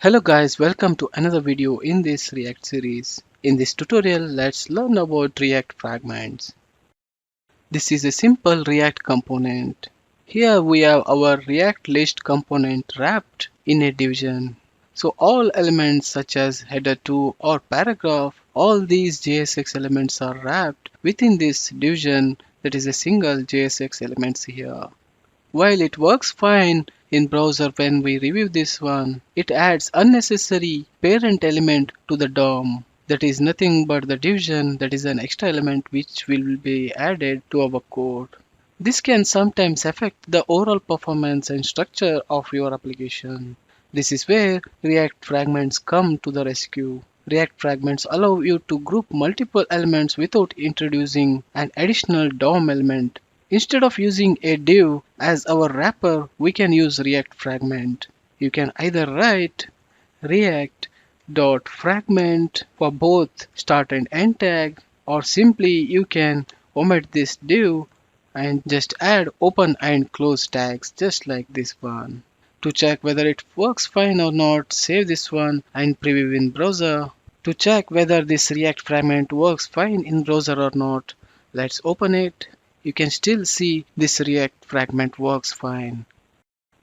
Hello guys, welcome to another video in this React series. In this tutorial, let's learn about React Fragments. This is a simple React component. Here we have our React list component wrapped in a division. So all elements such as header 2 or paragraph, all these JSX elements are wrapped within this division, that is a single JSX elements here. While it works fine in browser when we review this one, it adds unnecessary parent element to the DOM. That is nothing but the division, that is an extra element which will be added to our code. This can sometimes affect the overall performance and structure of your application. This is where React Fragments come to the rescue. React Fragments allow you to group multiple elements without introducing an additional DOM element. Instead of using a div as our wrapper, we can use React Fragment. You can either write react.fragment for both start and end tag, or simply you can omit this div and just add open and close tags just like this one. To check whether it works fine or not, save this one and preview in browser. To check whether this React Fragment works fine in browser or not, let's open it. You can still see this React Fragment works fine.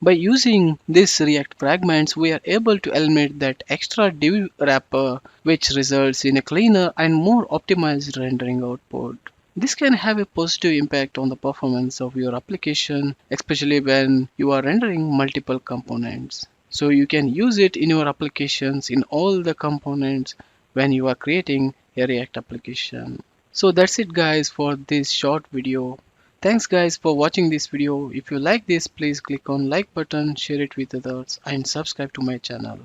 By using this React Fragments, we are able to eliminate that extra div wrapper, which results in a cleaner and more optimized rendering output. This can have a positive impact on the performance of your application, especially when you are rendering multiple components. So you can use it in your applications in all the components when you are creating a React application. So that's it guys for this short video. Thanks guys for watching this video. If you like this, please click on like button, share it with others and subscribe to my channel.